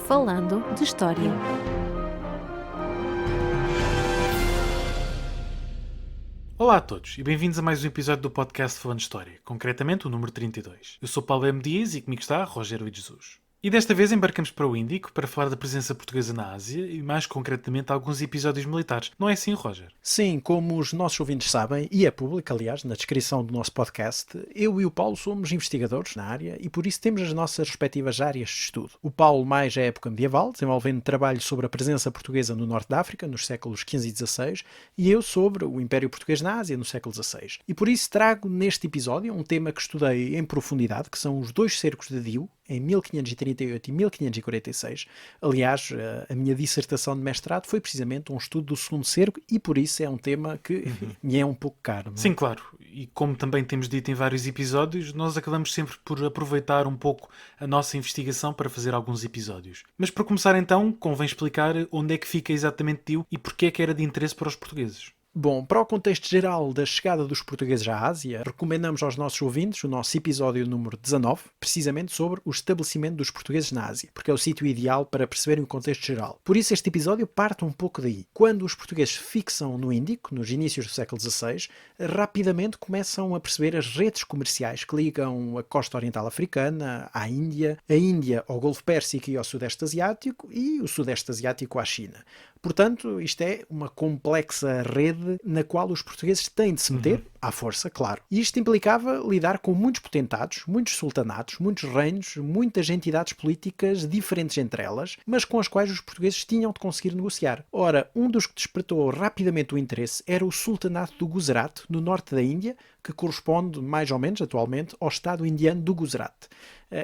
Falando de História. Olá a todos e bem-vindos a mais um episódio do podcast Falando de História, concretamente o número 32. Eu sou Paulo M. Dias e comigo está Rogério Luís Jesus. E desta vez embarcamos para o Índico para falar da presença portuguesa na Ásia e mais concretamente alguns episódios militares. Não é assim, Roger? Sim, como os nossos ouvintes sabem, e é público, aliás, na descrição do nosso podcast, eu e o Paulo somos investigadores na área e por isso temos as nossas respectivas áreas de estudo. O Paulo mais a época medieval, desenvolvendo trabalho sobre a presença portuguesa no norte da África, nos séculos XV e XVI, e eu sobre o Império Português na Ásia, no século XVI. E por isso trago neste episódio um tema que estudei em profundidade, que são os dois cercos de Diu, em 1538 e 1546. Aliás, a minha dissertação de mestrado foi precisamente um estudo do segundo cerco e por isso é um tema que me é um pouco caro. Não é? Sim, claro. E como também temos dito em vários episódios, nós acabamos sempre por aproveitar um pouco a nossa investigação para fazer alguns episódios. Mas para começar então, convém explicar onde é que fica exatamente Diu e porque é que era de interesse para os portugueses. Bom, para o contexto geral da chegada dos portugueses à Ásia, recomendamos aos nossos ouvintes o nosso episódio número 19, precisamente sobre o estabelecimento dos portugueses na Ásia, porque é o sítio ideal para perceberem o contexto geral. Por isso este episódio parte um pouco daí. Quando os portugueses fixam no Índico, nos inícios do século XVI, rapidamente começam a perceber as redes comerciais que ligam a costa oriental africana à Índia, a Índia ao Golfo Pérsico e ao Sudeste Asiático e o Sudeste Asiático à China. Portanto, isto é uma complexa rede na qual os portugueses têm de se meter, à força, claro. E isto implicava lidar com muitos potentados, muitos sultanatos, muitos reinos, muitas entidades políticas diferentes entre elas, mas com as quais os portugueses tinham de conseguir negociar. Ora, um dos que despertou rapidamente o interesse era o sultanato do Gujarat, no norte da Índia, que corresponde, mais ou menos, atualmente, ao estado indiano do Gujarat.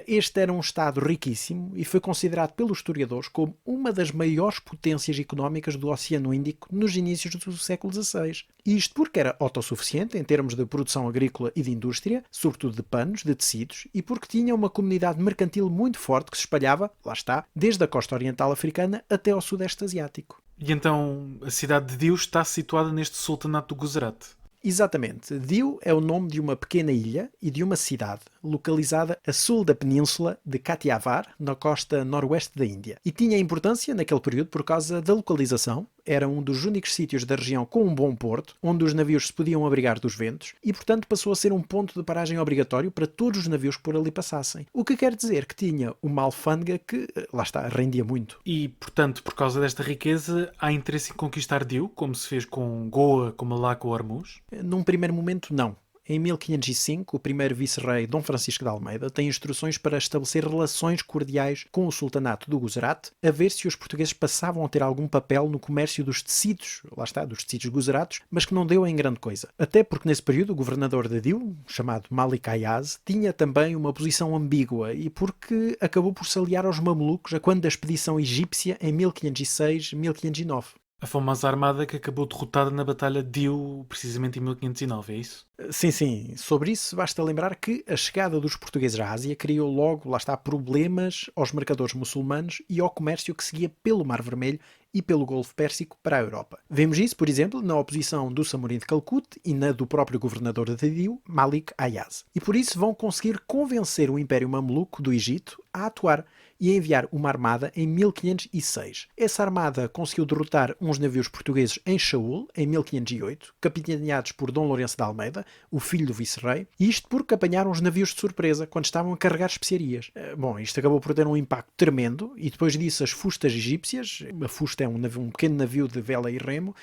Este era um estado riquíssimo e foi considerado pelos historiadores como uma das maiores potências económicas do Oceano Índico nos inícios do século XVI. Isto porque era autossuficiente em termos de produção agrícola e de indústria, sobretudo de panos, de tecidos, e porque tinha uma comunidade mercantil muito forte que se espalhava, lá está, desde a costa oriental africana até ao Sudeste Asiático. E então a cidade de Diu está situada neste sultanato do Gujarat. Exatamente. Diu é o nome de uma pequena ilha e de uma cidade localizada a sul da península de Kathiawar, na costa noroeste da Índia. E tinha importância naquele período por causa da localização. Era um dos únicos sítios da região com um bom porto, onde os navios se podiam abrigar dos ventos, e portanto passou a ser um ponto de paragem obrigatório para todos os navios que por ali passassem. O que quer dizer que tinha uma alfândega que, lá está, rendia muito. E, portanto, por causa desta riqueza, há interesse em conquistar Diu, como se fez com Goa, com Malaca ou Hormuz? Num primeiro momento, não. Em 1505, o primeiro vice-rei Dom Francisco de Almeida tem instruções para estabelecer relações cordiais com o sultanato do Gujarat, a ver se os portugueses passavam a ter algum papel no comércio dos tecidos, lá está, dos tecidos guzaratos, mas que não deu em grande coisa. Até porque nesse período o governador de Diu, chamado Malik Ayaz, tinha também uma posição ambígua e porque acabou por se aliar aos mamelucos a quando da expedição egípcia em 1506-1509. A famosa armada que acabou derrotada na Batalha de Diu, precisamente em 1509, é isso? Sim. Sobre isso basta lembrar que a chegada dos portugueses à Ásia criou logo, lá está, problemas aos mercadores muçulmanos e ao comércio que seguia pelo Mar Vermelho e pelo Golfo Pérsico para a Europa. Vemos isso, por exemplo, na oposição do Samorim de Calcute e na do próprio governador de Diu, Malik Ayaz. E por isso vão conseguir convencer o Império Mameluco do Egito a atuar e a enviar uma armada em 1506. Essa armada conseguiu derrotar uns navios portugueses em Shaul, em 1508, capitaneados por Dom Lourenço de Almeida, o filho do vice-rei, e isto porque apanharam os navios de surpresa quando estavam a carregar especiarias. Bom, isto acabou por ter um impacto tremendo, e depois disso as fustas egípcias, a fusta é um pequeno navio de vela e remo,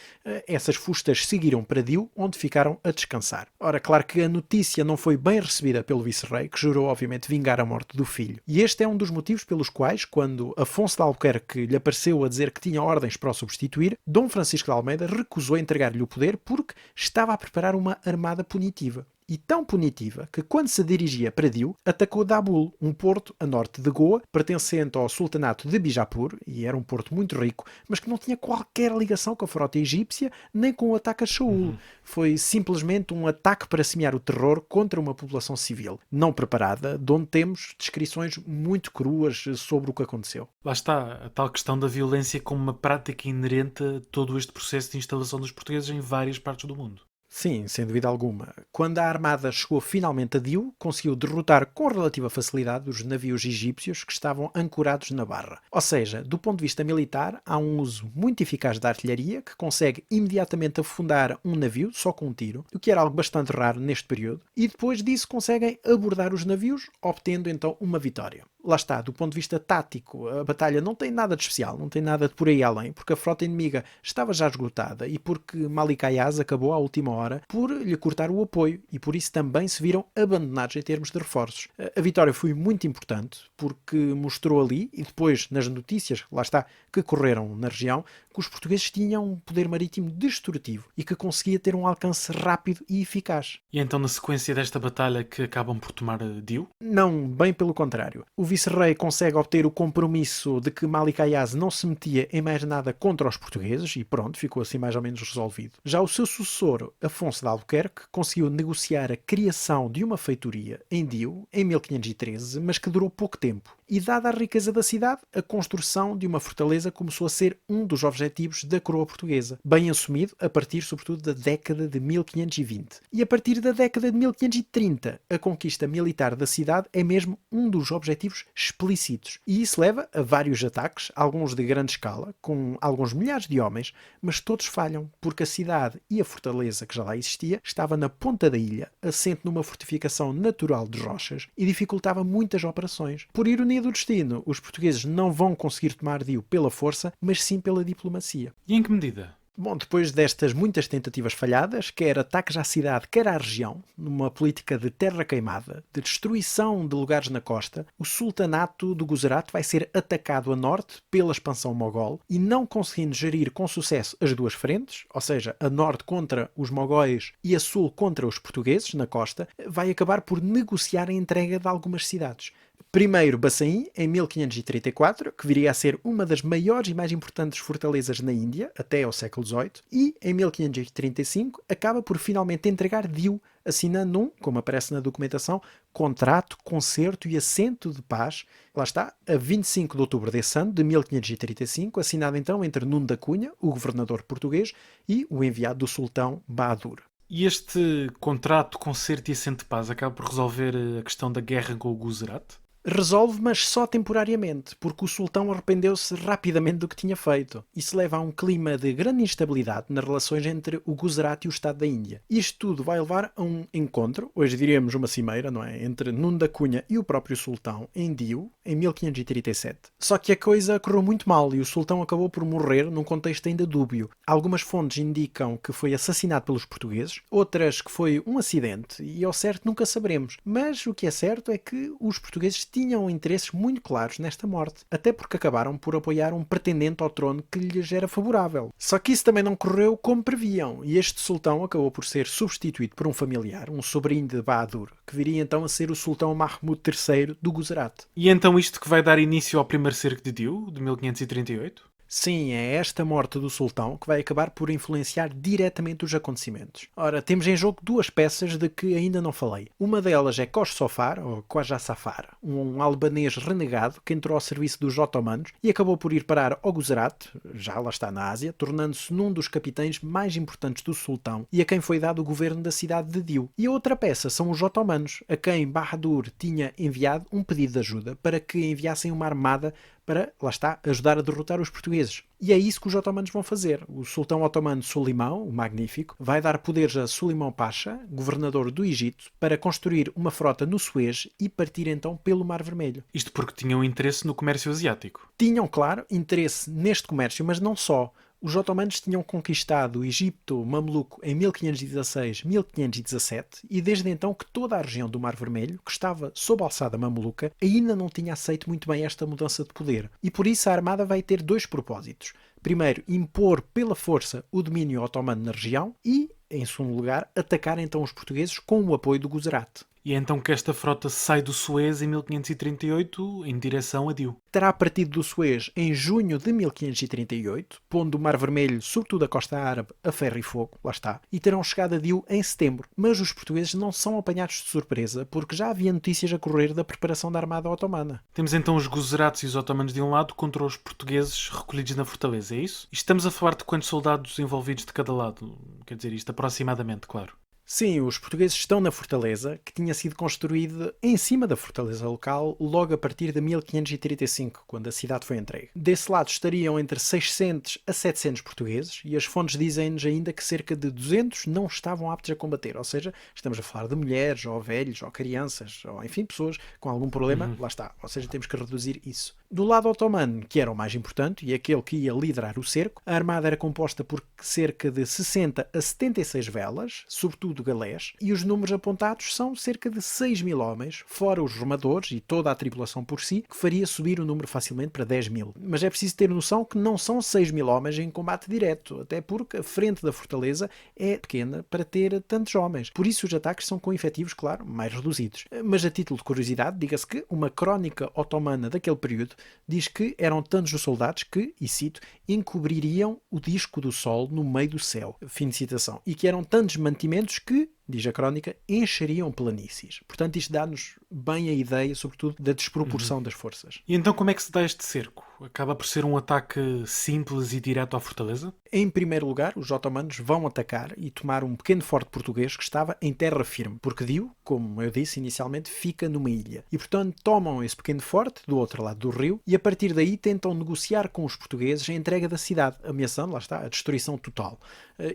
essas fustas seguiram para Diu, onde ficaram a descansar. Ora, claro que a notícia não foi bem recebida pelo vice-rei, que jurou obviamente vingar a morte do filho. E este é um dos motivos pelos quais, quando Afonso de Albuquerque lhe apareceu a dizer que tinha ordens para o substituir, Dom Francisco de Almeida recusou entregar-lhe o poder porque estava a preparar uma armada punitiva. E tão punitiva que, quando se dirigia para Diu, atacou Dabul, um porto a norte de Goa, pertencente ao sultanato de Bijapur, e era um porto muito rico, mas que não tinha qualquer ligação com a frota egípcia, nem com o ataque a Shaul. Foi simplesmente um ataque para semear o terror contra uma população civil, não preparada, de onde temos descrições muito cruas sobre o que aconteceu. Lá está, a tal questão da violência como uma prática inerente a todo este processo de instalação dos portugueses em várias partes do mundo. Sim, sem dúvida alguma. Quando a armada chegou finalmente a Diu, conseguiu derrotar com relativa facilidade os navios egípcios que estavam ancorados na barra. Ou seja, do ponto de vista militar, há um uso muito eficaz da artilharia que consegue imediatamente afundar um navio só com um tiro, o que era algo bastante raro neste período, e depois disso conseguem abordar os navios, obtendo então uma vitória. Lá está, do ponto de vista tático, a batalha não tem nada de especial, não tem nada de por aí além, porque a frota inimiga estava já esgotada e porque Malik Ayaz acabou à última hora por lhe cortar o apoio e por isso também se viram abandonados em termos de reforços. A vitória foi muito importante porque mostrou ali, e depois nas notícias, lá está, que correram na região, que os portugueses tinham um poder marítimo destrutivo e que conseguia ter um alcance rápido e eficaz. E então, na sequência desta batalha que acabam por tomar Diu? Não, bem pelo contrário. O vice-rei consegue obter o compromisso de que Malik Ayaz não se metia em mais nada contra os portugueses e pronto, ficou assim mais ou menos resolvido. Já o seu sucessor, Afonso de Albuquerque, conseguiu negociar a criação de uma feitoria em Diu em 1513, mas que durou pouco tempo. E dada a riqueza da cidade, a construção de uma fortaleza começou a ser um dos objetivos da coroa portuguesa, bem assumido a partir sobretudo da década de 1520. E a partir da década de 1530, a conquista militar da cidade é mesmo um dos objetivos explícitos. E isso leva a vários ataques, alguns de grande escala, com alguns milhares de homens, mas todos falham, porque a cidade e a fortaleza que já lá existia estava na ponta da ilha, assente numa fortificação natural de rochas e dificultava muitas operações. Por ironia do destino, os portugueses não vão conseguir tomar Diu pela força, mas sim pela diplomacia. E em que medida? Bom, depois destas muitas tentativas falhadas, quer ataques à cidade, quer à região, numa política de terra queimada, de destruição de lugares na costa, o sultanato do Guzarat vai ser atacado a norte pela expansão mogol e não conseguindo gerir com sucesso as duas frentes, ou seja, a norte contra os mogóis e a sul contra os portugueses na costa, vai acabar por negociar a entrega de algumas cidades. Primeiro Bassaim, em 1534, que viria a ser uma das maiores e mais importantes fortalezas na Índia, até ao século XVIII, e em 1535 acaba por finalmente entregar Diu, assinando um, como aparece na documentação, contrato, concerto e assento de paz, lá está, a 25 de outubro desse ano, de 1535, assinado então entre Nuno da Cunha, o governador português, e o enviado do sultão Bahadur. E este contrato, concerto e assento de paz acaba por resolver a questão da guerra com o Guzarat? Resolve, mas só temporariamente, porque o sultão arrependeu-se rapidamente do que tinha feito. Isso leva a um clima de grande instabilidade nas relações entre o Guzarat e o Estado da Índia. Isto tudo vai levar a um encontro, hoje diríamos uma cimeira, não é? Entre Nuno da Cunha e o próprio sultão, em Diu, em 1537. Só que a coisa correu muito mal e o sultão acabou por morrer num contexto ainda dúbio. Algumas fontes indicam que foi assassinado pelos portugueses, outras que foi um acidente, e ao certo nunca saberemos. Mas o que é certo é que os portugueses tinham interesses muito claros nesta morte, até porque acabaram por apoiar um pretendente ao trono que lhes era favorável. Só que isso também não correu como previam, e este sultão acabou por ser substituído por um familiar, um sobrinho de Bahadur, que viria então a ser o sultão Mahmud III do Guzarat. E então isto que vai dar início ao primeiro cerco de Diu, de 1538? Sim, é esta morte do sultão que vai acabar por influenciar diretamente os acontecimentos. Ora, temos em jogo duas peças de que ainda não falei. Uma delas é Koch Sofar, ou Khwaja Safar, um albanês renegado que entrou ao serviço dos otomanos e acabou por ir parar ao Guzarat, já lá está na Ásia, tornando-se num dos capitães mais importantes do sultão e a quem foi dado o governo da cidade de Diu. E a outra peça são os otomanos, a quem Bahadur tinha enviado um pedido de ajuda para que enviassem uma armada para, lá está, ajudar a derrotar os portugueses. E é isso que os otomanos vão fazer. O sultão otomano Sulimão, o Magnífico, vai dar poderes a Sulimão Pasha, governador do Egito, para construir uma frota no Suez e partir então pelo Mar Vermelho. Isto porque tinham interesse no comércio asiático. Tinham, claro, interesse neste comércio, mas não só. Os otomanos tinham conquistado o Egito mameluco em 1516-1517 e desde então que toda a região do Mar Vermelho, que estava sob a alçada mameluca, ainda não tinha aceito muito bem esta mudança de poder. E por isso a armada vai ter dois propósitos. Primeiro, impor pela força o domínio otomano na região e, em segundo lugar, atacar então os portugueses com o apoio do Guzarat. E é então que esta frota sai do Suez em 1538 em direção a Diu. Terá partido do Suez em junho de 1538, pondo o Mar Vermelho, sobretudo a costa árabe, a ferro e fogo, lá está, e terão chegado a Diu em setembro. Mas os portugueses não são apanhados de surpresa, porque já havia notícias a correr da preparação da armada otomana. Temos então os guzeratos e os otomanos de um lado contra os portugueses recolhidos na fortaleza, é isso? E estamos a falar de quantos soldados envolvidos de cada lado? Quer dizer, isto aproximadamente, claro. Sim, os portugueses estão na fortaleza, que tinha sido construída em cima da fortaleza local logo a partir de 1535, quando a cidade foi entregue. Desse lado estariam entre 600 a 700 portugueses e as fontes dizem-nos ainda que cerca de 200 não estavam aptos a combater, ou seja, estamos a falar de mulheres, ou velhos, ou crianças, ou enfim, pessoas com algum problema, lá está, ou seja, temos que reduzir isso. Do lado otomano, que era o mais importante e aquele que ia liderar o cerco, a armada era composta por cerca de 60 a 76 velas, sobretudo galés, e os números apontados são cerca de 6.000 homens, fora os remadores e toda a tripulação por si, que faria subir o número facilmente para 10.000. Mas é preciso ter noção que não são 6.000 homens em combate direto, até porque a frente da fortaleza é pequena para ter tantos homens. Por isso os ataques são com efetivos, claro, mais reduzidos. Mas a título de curiosidade, diga-se que uma crónica otomana daquele período diz que eram tantos os soldados que, e cito, encobririam o disco do sol no meio do céu. Fim de citação. E que eram tantos mantimentos que, diz a crónica, encheriam planícies. Portanto, isto dá-nos bem a ideia, sobretudo, da desproporção das forças. E então como é que se dá este cerco? Acaba por ser um ataque simples e direto à fortaleza? Em primeiro lugar, os otomanos vão atacar e tomar um pequeno forte português que estava em terra firme, porque Diu, como eu disse inicialmente, fica numa ilha. E, portanto, tomam esse pequeno forte do outro lado do rio e, a partir daí, tentam negociar com os portugueses a entrega da cidade, ameaçando, lá está, a destruição total.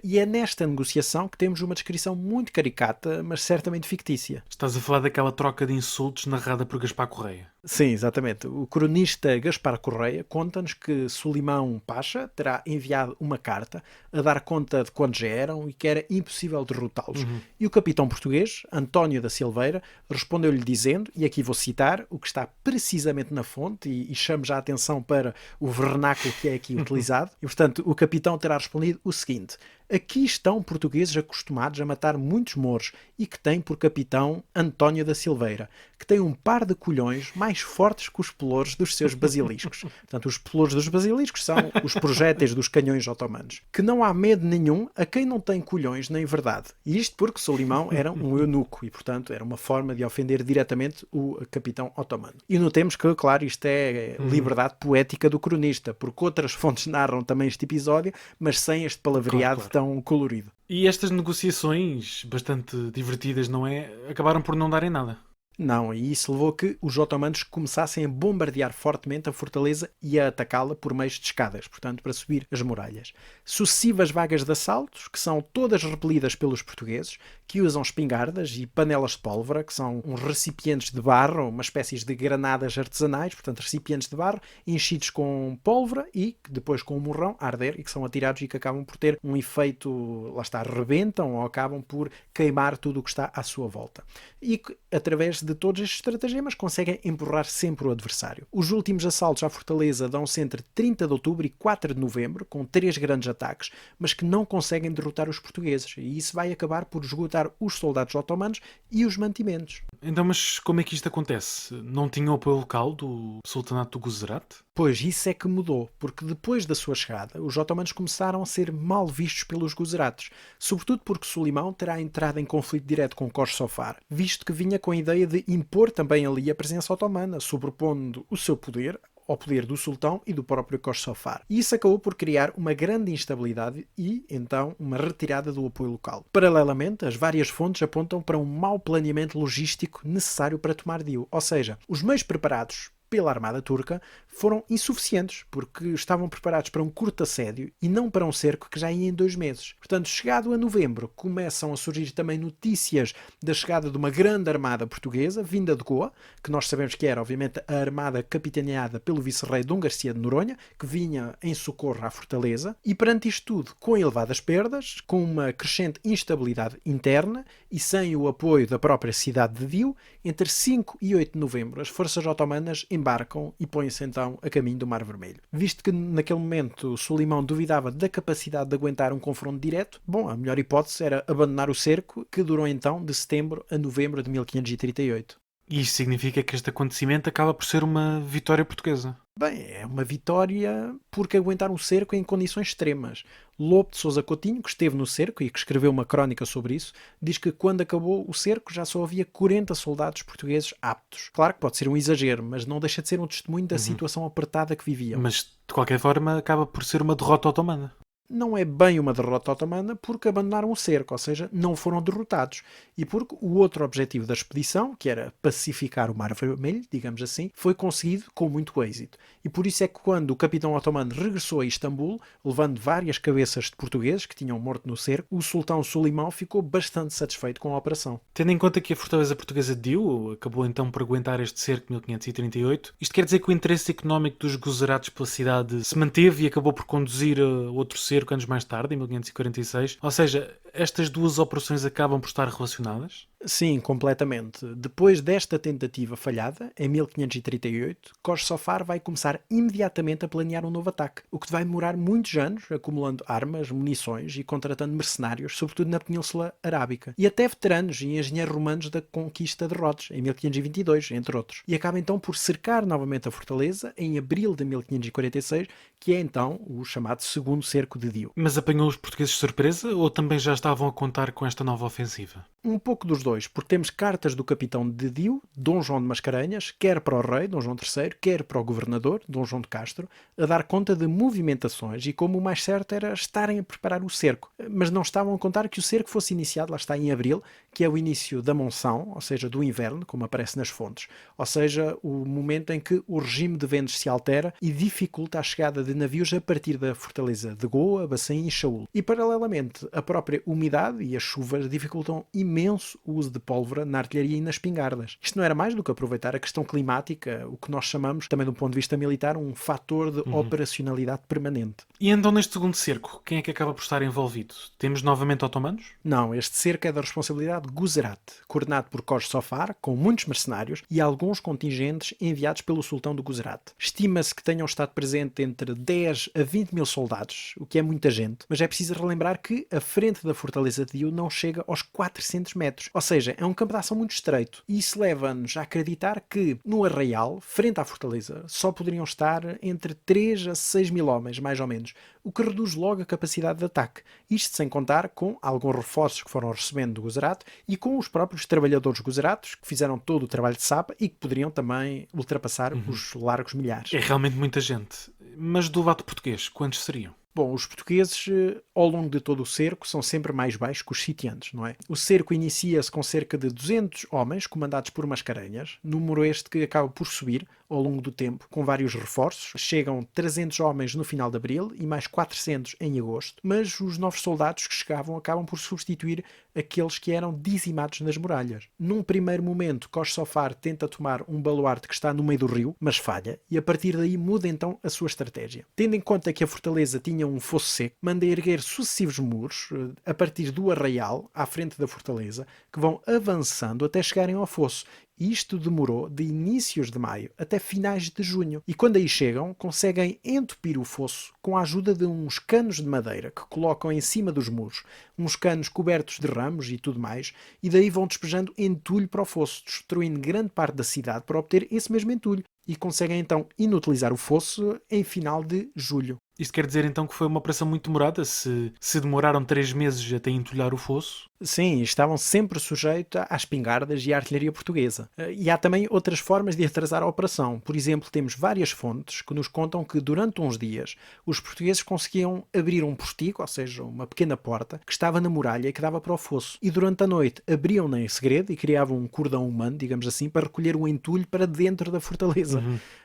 E é nesta negociação que temos uma descrição muito caricata, mas certamente fictícia. Estás a falar daquela troca de insultos narrada por Gaspar Correia. Sim, exatamente. O cronista Gaspar Correia conta-nos que Sulimão Pacha terá enviado uma carta a dar conta de quantos eram e que era impossível derrotá-los. E o capitão português, António da Silveira, respondeu-lhe dizendo, e aqui vou citar o que está precisamente na fonte e chamo já a atenção para o vernáculo que é aqui utilizado, e portanto o capitão terá respondido o seguinte: aqui estão portugueses acostumados a matar muitos mouros e que têm por capitão António da Silveira, que tem um par de colhões mais fortes que os pelouros dos seus basiliscos. Portanto, os pelouros dos basiliscos são os projéteis dos canhões otomanos. Que não há medo nenhum a quem não tem colhões nem verdade. E isto porque Solimão era um eunuco e, portanto, era uma forma de ofender diretamente o capitão otomano. E notemos que, claro, isto é liberdade poética do cronista, porque outras fontes narram também este episódio, mas sem este palavreado Claro. tão colorido. E estas negociações, bastante divertidas, não é? Acabaram por não darem nada. Não, e isso levou a que os otomanos começassem a bombardear fortemente a fortaleza e a atacá-la por meios de escadas, portanto, para subir as muralhas. Sucessivas vagas de assaltos, que são todas repelidas pelos portugueses, que usam espingardas e panelas de pólvora, que são uns recipientes de barro, uma espécie de granadas artesanais, portanto, recipientes de barro, enchidos com pólvora e depois com um morrão a arder e que são atirados e que acabam por ter um efeito, lá está, rebentam ou acabam por queimar tudo o que está à sua volta. E que, através de todos estes estratagemas, conseguem empurrar sempre o adversário. Os últimos assaltos à fortaleza dão-se entre 30 de outubro e 4 de novembro, com 3 grandes ataques, mas que não conseguem derrotar os portugueses. E isso vai acabar por esgotar os soldados otomanos e os mantimentos. Então, mas como é que isto acontece? Não tinha o apoio local do Sultanato do Guzerat? Pois isso é que mudou, porque depois da sua chegada, os otomanos começaram a ser mal vistos pelos guzeratos, sobretudo porque Solimão terá entrado em conflito direto com Coche-Sofar, visto que vinha com a ideia de impor também ali a presença otomana, sobrepondo o seu poder ao poder do sultão e do próprio Coche-Sofar. E isso acabou por criar uma grande instabilidade e, então, uma retirada do apoio local. Paralelamente, as várias fontes apontam para um mau planeamento logístico necessário para tomar Diu, ou seja, os meios preparados pela armada turca foram insuficientes, porque estavam preparados para um curto assédio e não para um cerco que já ia em 2 meses. Portanto, chegado a novembro, começam a surgir também notícias da chegada de uma grande armada portuguesa, vinda de Goa, que nós sabemos que era, obviamente, a armada capitaneada pelo vice-rei Dom Garcia de Noronha, que vinha em socorro à fortaleza, e perante isto tudo, com elevadas perdas, com uma crescente instabilidade interna e sem o apoio da própria cidade de Diu, entre 5 e 8 de novembro, as forças otomanas embarcam e põem-se então então a caminho do Mar Vermelho. Visto que naquele momento Solimão duvidava da capacidade de aguentar um confronto direto, bom, a melhor hipótese era abandonar o cerco, que durou então de setembro a novembro de 1538. E isto significa que este acontecimento acaba por ser uma vitória portuguesa. Bem, é uma vitória porque aguentaram o cerco em condições extremas. Lope de Sousa Coutinho, que esteve no cerco e que escreveu uma crónica sobre isso, diz que quando acabou o cerco já só havia 40 soldados portugueses aptos. Claro que pode ser um exagero, mas não deixa de ser um testemunho da situação apertada que viviam. Mas, de qualquer forma, acaba por ser uma derrota otomana. Não é bem uma derrota otomana porque abandonaram o cerco, ou seja, não foram derrotados. E porque o outro objetivo da expedição, que era pacificar o Mar Vermelho, digamos assim, foi conseguido com muito êxito. E por isso é que quando o capitão otomano regressou a Istambul, levando várias cabeças de portugueses que tinham morto no cerco, o sultão Solimão ficou bastante satisfeito com a operação. Tendo em conta que a fortaleza portuguesa de Diu acabou então por aguentar este cerco de 1538, isto quer dizer que o interesse económico dos guzeratos pela cidade se manteve e acabou por conduzir a outro cerco anos mais tarde, em 1546. Ou seja, estas duas operações acabam por estar relacionadas? Sim, completamente. Depois desta tentativa falhada, em 1538, Coche Sofar vai começar imediatamente a planear um novo ataque, o que vai demorar muitos anos, acumulando armas, munições e contratando mercenários, sobretudo na Península Arábica, e até veteranos e engenheiros romanos da conquista de Rhodes, em 1522, entre outros. E acaba então por cercar novamente a fortaleza, em abril de 1546, que é então o chamado segundo cerco de Diu. Mas apanhou os portugueses de surpresa ou também já estavam a contar com esta nova ofensiva? Um pouco dos dois, porque temos cartas do capitão de Diu, Dom João de Mascarenhas, quer para o rei, Dom João III, quer para o governador, Dom João de Castro, a dar conta de movimentações e como o mais certo era estarem a preparar o cerco. Mas não estavam a contar que o cerco fosse iniciado, lá está, em abril, que é o início da monção, ou seja, do inverno, como aparece nas fontes. Ou seja, o momento em que o regime de ventos se altera e dificulta a chegada de navios a partir da fortaleza de Goa, Bacém e Shaul. E, paralelamente, a própria umidade e as chuvas dificultam imenso o uso de pólvora na artilharia e nas espingardas. Isto não era mais do que aproveitar a questão climática, o que nós chamamos, também do ponto de vista militar, um fator de operacionalidade permanente. E então neste segundo cerco, quem é que acaba por estar envolvido? Temos novamente otomanos? Não, este cerco é da responsabilidade de Guzerat, coordenado por Coche Sofar, com muitos mercenários e alguns contingentes enviados pelo sultão do Guzerat. Estima-se que tenham estado presentes entre 10 a 20 mil soldados, o que é muita gente, mas é preciso relembrar que a frente da fortaleza de Diu não chega aos 400 metros, ou seja, é um campo de ação muito estreito. E isso leva-nos a acreditar que no arraial, frente à fortaleza, só poderiam estar entre 3 a 6 mil homens, mais ou menos, o que reduz logo a capacidade de ataque. Isto sem contar com alguns reforços que foram recebendo do Guzerat e com os próprios trabalhadores guzeratos que fizeram todo o trabalho de sapa e que poderiam também ultrapassar os largos milhares. É realmente muita gente. Mas do lado português, quantos seriam? Bom, os portugueses, ao longo de todo o cerco, são sempre mais baixos que os sitiantes, não é? O cerco inicia-se com cerca de 200 homens, comandados por Mascarenhas, número este que acaba por subir ao longo do tempo, com vários reforços. Chegam 300 homens no final de abril e mais 400 em agosto, mas os novos soldados que chegavam acabam por substituir aqueles que eram dizimados nas muralhas. Num primeiro momento, Coche Sofar tenta tomar um baluarte que está no meio do rio, mas falha, e a partir daí muda então a sua estratégia. Tendo em conta que a fortaleza tinha um fosso seco, manda erguer sucessivos muros a partir do arraial, à frente da fortaleza, que vão avançando até chegarem ao fosso. Isto demorou de inícios de maio até finais de junho. E quando aí chegam, conseguem entupir o fosso com a ajuda de uns canos de madeira que colocam em cima dos muros. Uns canos cobertos de ramos e tudo mais. E daí vão despejando entulho para o fosso, destruindo grande parte da cidade para obter esse mesmo entulho. E conseguem então inutilizar o fosso em final de julho. Isto quer dizer então que foi uma operação muito demorada, se demoraram 3 meses até entulhar o fosso? Sim, estavam sempre sujeitos às espingardas e à artilharia portuguesa. E há também outras formas de atrasar a operação. Por exemplo, temos várias fontes que nos contam que durante uns dias os portugueses conseguiam abrir um postigo, ou seja, uma pequena porta, que estava na muralha e que dava para o fosso. E durante a noite abriam-na em segredo e criavam um cordão humano, digamos assim, para recolher o entulho para dentro da fortaleza.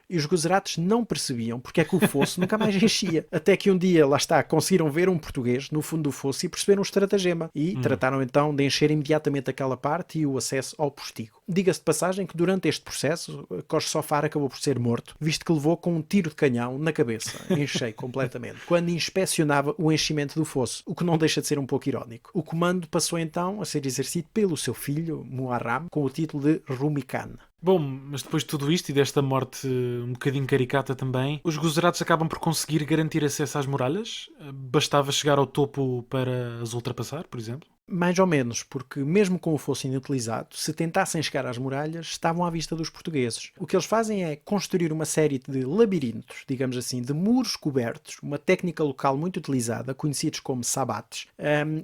E os guzerates não percebiam porque é que o fosso nunca mais enchia. Até que um dia, lá está, conseguiram ver um português no fundo do fosso e perceberam o estratagema. E trataram trataram então de encher imediatamente aquela parte e o acesso ao postigo. Diga-se de passagem que durante este processo, Coche Sofar acabou por ser morto, visto que levou com um tiro de canhão na cabeça, em cheio completamente, quando inspecionava o enchimento do fosso, o que não deixa de ser um pouco irónico. O comando passou então a ser exercido pelo seu filho, Muharram, com o título de Rumi Khan. Bom, mas depois de tudo isto e desta morte um bocadinho caricata também, os Guzerates acabam por conseguir garantir acesso às muralhas? Bastava chegar ao topo para as ultrapassar, por exemplo? Mais ou menos, porque mesmo com o fosso inutilizado, se tentassem chegar às muralhas, estavam à vista dos portugueses. O que eles fazem é construir uma série de labirintos, digamos assim, de muros cobertos, uma técnica local muito utilizada, conhecidos como sabates,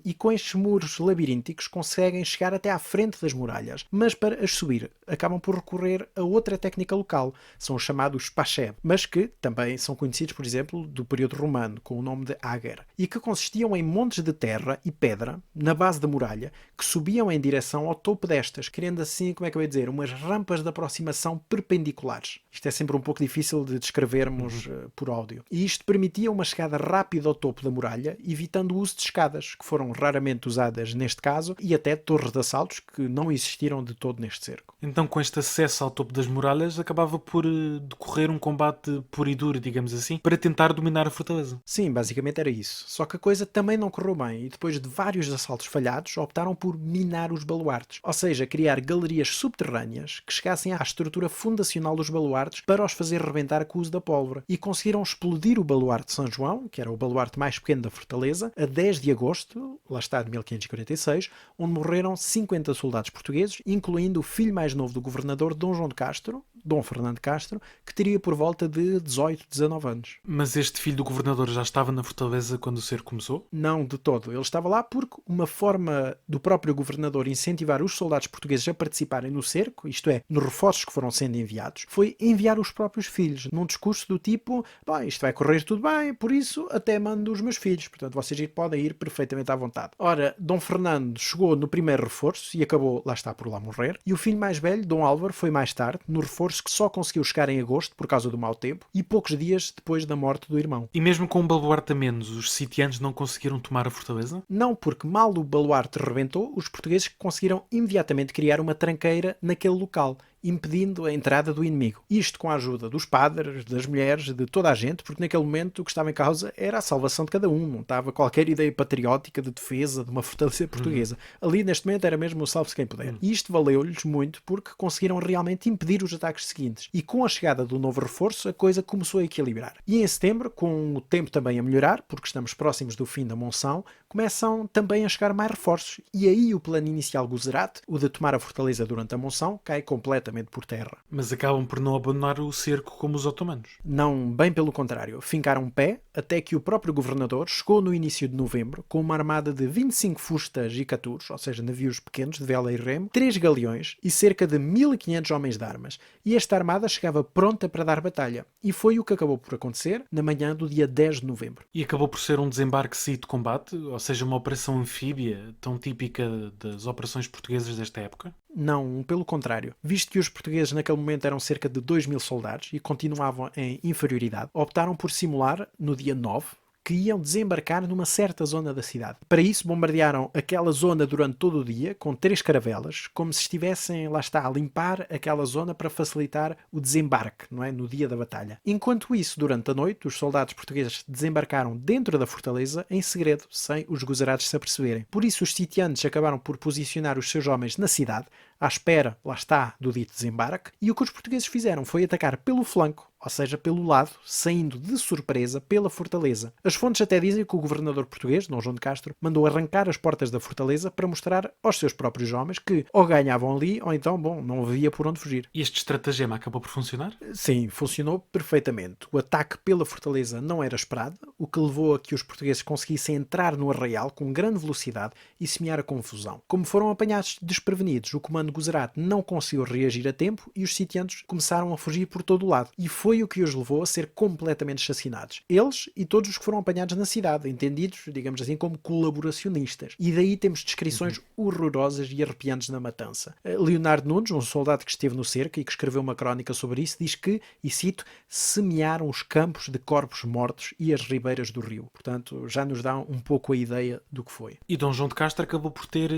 e com estes muros labirínticos conseguem chegar até à frente das muralhas. Mas para as subir, acabam por recorrer a outra técnica local, são os chamados pacheb, mas que também são conhecidos, por exemplo, do período romano, com o nome de ager, e que consistiam em montes de terra e pedra, na base da muralha, que subiam em direção ao topo destas, criando assim, como é que eu ia dizer, umas rampas de aproximação perpendiculares. Isto é sempre um pouco difícil de descrevermos por áudio. E isto permitia uma chegada rápida ao topo da muralha, evitando o uso de escadas, que foram raramente usadas neste caso, e até torres de assaltos, que não existiram de todo neste cerco. Então, com este acesso ao topo das muralhas, acabava por decorrer um combate puro e duro, digamos assim, para tentar dominar a fortaleza. Sim, basicamente era isso. Só que a coisa também não correu bem, e depois de vários assaltos falhados, optaram por minar os baluartes, ou seja, criar galerias subterrâneas que chegassem à estrutura fundacional dos baluartes para os fazer rebentar com o uso da pólvora. E conseguiram explodir o baluarte de São João, que era o baluarte mais pequeno da fortaleza, a 10 de agosto, lá está, de 1546, onde morreram 50 soldados portugueses, incluindo o filho mais novo do governador, Dom João de Castro, Dom Fernando Castro, que teria por volta de 18, 19 anos. Mas este filho do governador já estava na fortaleza quando o cerco começou? Não, de todo. Ele estava lá porque uma forma do próprio governador incentivar os soldados portugueses a participarem no cerco, isto é, nos reforços que foram sendo enviados, foi enviar os próprios filhos, num discurso do tipo, isto vai correr tudo bem, por isso até mando os meus filhos, portanto vocês podem ir perfeitamente à vontade. Ora, Dom Fernando chegou no primeiro reforço e acabou, lá está, por lá morrer, e o filho mais velho, Dom Álvaro, foi mais tarde, no reforço que só conseguiu chegar em agosto por causa do mau tempo e poucos dias depois da morte do irmão. E mesmo com um baluarte a menos, os sitianos não conseguiram tomar a fortaleza? Não, porque mal o baluarte rebentou, os portugueses conseguiram imediatamente criar uma tranqueira naquele local, impedindo a entrada do inimigo. Isto com a ajuda dos padres, das mulheres, de toda a gente, porque naquele momento o que estava em causa era a salvação de cada um, não estava qualquer ideia patriótica de defesa de uma fortaleza portuguesa. Ali neste momento era mesmo o salve-se quem puder. E isto valeu-lhes muito porque conseguiram realmente impedir os ataques seguintes. E com a chegada do novo reforço a coisa começou a equilibrar. E em setembro, com o tempo também a melhorar, porque estamos próximos do fim da monção, começam também a chegar mais reforços. E aí o plano inicial Guzerate, o de tomar a fortaleza durante a monção, cai completamente por terra. Mas acabam por não abandonar o cerco como os otomanos. Não, bem pelo contrário. Fincaram pé até que o próprio governador chegou no início de novembro com uma armada de 25 fustas e caturos, ou seja, navios pequenos de vela e remo, 3 galeões e cerca de 1500 homens de armas. E esta armada chegava pronta para dar batalha. E foi o que acabou por acontecer na manhã do dia 10 de novembro. E acabou por ser um desembarque saído de combate, ou seja, uma operação anfíbia tão típica das operações portuguesas desta época? Não, pelo contrário. Visto que os portugueses naquele momento eram cerca de 2000 soldados e continuavam em inferioridade, optaram por simular, no dia 9, que iam desembarcar numa certa zona da cidade. Para isso bombardearam aquela zona durante todo o dia, com 3 caravelas, como se estivessem, lá está, a limpar aquela zona para facilitar o desembarque, não é? No dia da batalha. Enquanto isso, durante a noite, os soldados portugueses desembarcaram dentro da fortaleza em segredo, sem os gozerados se aperceberem. Por isso os sitiantes acabaram por posicionar os seus homens na cidade, à espera, lá está, do dito desembarque, e o que os portugueses fizeram foi atacar pelo flanco, ou seja, pelo lado, saindo de surpresa pela fortaleza. As fontes até dizem que o governador português, Dom João de Castro, mandou arrancar as portas da fortaleza para mostrar aos seus próprios homens que ou ganhavam ali, ou então, não havia por onde fugir. E este estratagema acabou por funcionar? Sim, funcionou perfeitamente. O ataque pela fortaleza não era esperado, o que levou a que os portugueses conseguissem entrar no arraial com grande velocidade e semear a confusão. Como foram apanhados desprevenidos, o comando Guzerate não conseguiu reagir a tempo e os sitiantes começaram a fugir por todo o lado. E foi foi o que os levou a ser completamente chacinados. Eles e todos os que foram apanhados na cidade, entendidos, digamos assim, como colaboracionistas. E daí temos descrições horrorosas e arrepiantes na matança. Leonardo Nunes, um soldado que esteve no cerco e que escreveu uma crónica sobre isso, diz que, e cito, semearam os campos de corpos mortos e as ribeiras do rio. Portanto, já nos dá um pouco a ideia do que foi. E Dom João de Castro acabou por ter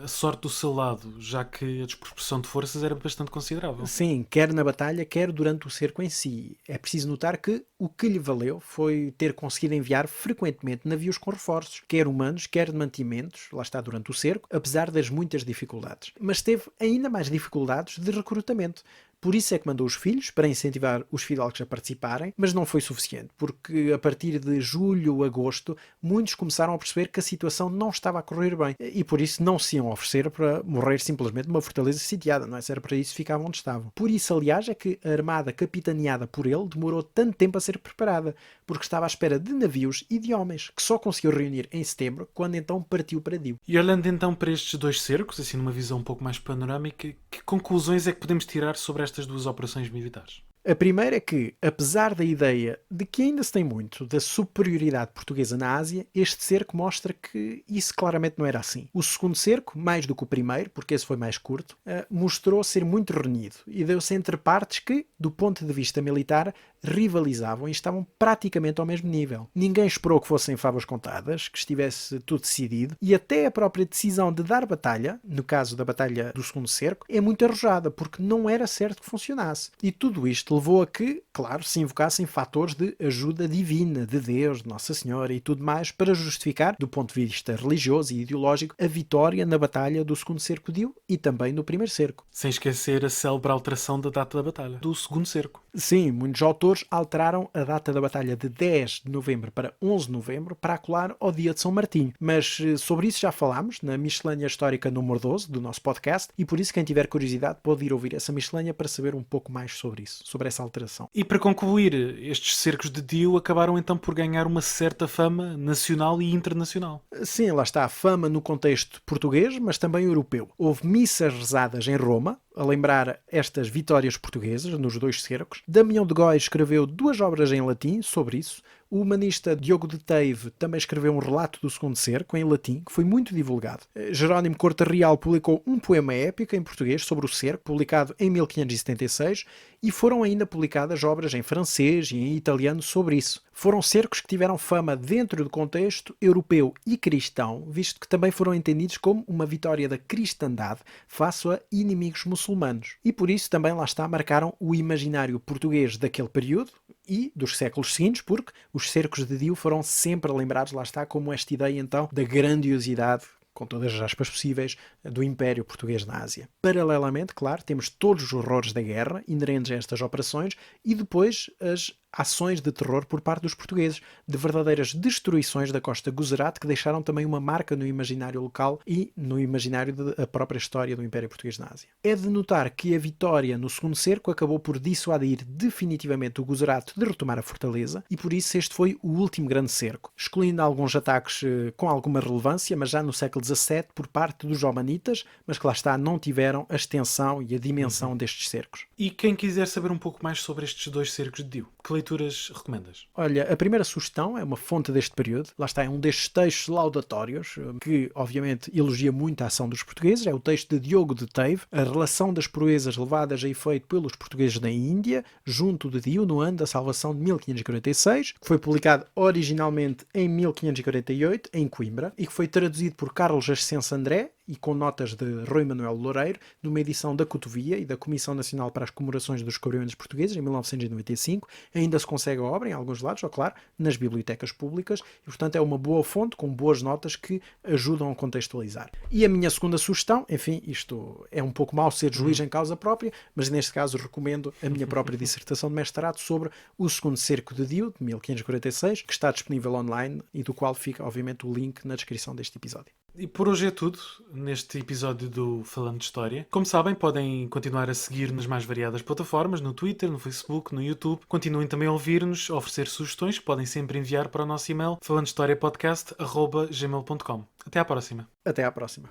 a sorte do seu lado, já que a desproporção de forças era bastante considerável. Sim, quer na batalha, quer durante o cerco em si. É preciso notar que o que lhe valeu foi ter conseguido enviar frequentemente navios com reforços, quer humanos, quer de mantimentos, lá está durante o cerco, apesar das muitas dificuldades. Mas teve ainda mais dificuldades de recrutamento. Por isso é que mandou os filhos para incentivar os fidalgos a participarem, mas não foi suficiente, porque a partir de julho, agosto, muitos começaram a perceber que a situação não estava a correr bem e por isso não se iam oferecer para morrer simplesmente numa fortaleza sitiada, não é? Se era para isso, ficavam onde estavam. Por isso, aliás, é que a armada capitaneada por ele demorou tanto tempo a ser preparada, porque estava à espera de navios e de homens, que só conseguiu reunir em setembro, quando então partiu para Dio. E olhando então para estes dois cercos, assim numa visão um pouco mais panorâmica, que conclusões é que podemos tirar sobre estas duas operações militares? A primeira é que, apesar da ideia de que ainda se tem muito da superioridade portuguesa na Ásia, este cerco mostra que isso claramente não era assim. O segundo cerco, mais do que o primeiro, porque esse foi mais curto, mostrou ser muito renhido e deu-se entre partes que, do ponto de vista militar, rivalizavam e estavam praticamente ao mesmo nível. Ninguém esperou que fossem favas contadas, que estivesse tudo decidido, e até a própria decisão de dar batalha, no caso da batalha do segundo cerco, é muito arrojada, porque não era certo que funcionasse. E tudo isto levou a que, claro, se invocassem fatores de ajuda divina, de Deus, de Nossa Senhora e tudo mais, para justificar, do ponto de vista religioso e ideológico, a vitória na batalha do segundo cerco de Dio e também no primeiro cerco. Sem esquecer a célebre alteração da data da batalha, do segundo cerco. Sim, muitos autores alteraram a data da batalha de 10 de novembro para 11 de novembro para acolar ao dia de São Martinho. Mas sobre isso já falámos na miscelânea histórica número 12 do nosso podcast e por isso quem tiver curiosidade pode ir ouvir essa miscelânea para saber um pouco mais sobre isso, sobre essa alteração. E para concluir, estes cercos de Dio acabaram então por ganhar uma certa fama nacional e internacional. Sim, lá está a fama no contexto português, mas também europeu. Houve missas rezadas em Roma, a lembrar estas vitórias portuguesas nos dois cercos. Damião de Góis escreveu 2 obras em latim sobre isso. O humanista Diogo de Teive também escreveu um relato do segundo cerco em latim, que foi muito divulgado. Jerónimo Corte Real publicou um poema épico em português sobre o cerco, publicado em 1576, e foram ainda publicadas obras em francês e em italiano sobre isso. Foram cercos que tiveram fama dentro do contexto europeu e cristão, visto que também foram entendidos como uma vitória da cristandade face a inimigos muçulmanos. E por isso também lá está, marcaram o imaginário português daquele período e dos séculos seguintes, porque os cercos de Dio foram sempre lembrados, lá está, como esta ideia então da grandiosidade, com todas as aspas possíveis, do Império Português na Ásia. Paralelamente, claro, temos todos os horrores da guerra inerentes a estas operações e depois as ações de terror por parte dos portugueses, de verdadeiras destruições da costa Guzerat que deixaram também uma marca no imaginário local e no imaginário da própria história do Império Português na Ásia. É de notar que a vitória no segundo cerco acabou por dissuadir definitivamente o Guzerat de retomar a fortaleza e por isso este foi o último grande cerco, excluindo alguns ataques com alguma relevância, mas já no século XVII por parte dos omanitas, mas que lá está, não tiveram a extensão e a dimensão destes cercos. E quem quiser saber um pouco mais sobre estes dois cercos de Dio, que leituras recomendas? Olha, a primeira sugestão é uma fonte deste período, lá está, é um destes textos laudatórios, que obviamente elogia muito a ação dos portugueses, é o texto de Diogo de Teive, a relação das proezas levadas a efeito pelos portugueses na Índia, junto de Dio, no ano da salvação de 1546, que foi publicado originalmente em 1548, em Coimbra, e que foi traduzido por Carlos Ascenso André, e com notas de Rui Manuel Loureiro, numa edição da Cotovia e da Comissão Nacional para as Comemorações dos Descobrimentos Portugueses, em 1995. Ainda se consegue a obra em alguns lados, ou claro, nas bibliotecas públicas, e portanto é uma boa fonte, com boas notas que ajudam a contextualizar. E a minha segunda sugestão, enfim, isto é um pouco mau ser juiz em causa própria, mas neste caso recomendo a minha própria dissertação de mestrado sobre o segundo cerco de Dio, de 1546, que está disponível online e do qual fica, obviamente, o link na descrição deste episódio. E por hoje é tudo neste episódio do Falando de História. Como sabem, podem continuar a seguir nas mais variadas plataformas, no Twitter, no Facebook, no YouTube. Continuem também a ouvir-nos, a oferecer sugestões que podem sempre enviar para o nosso e-mail falandohistoriapodcast@gmail.com. Até à próxima. Até à próxima.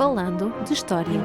Falando de História.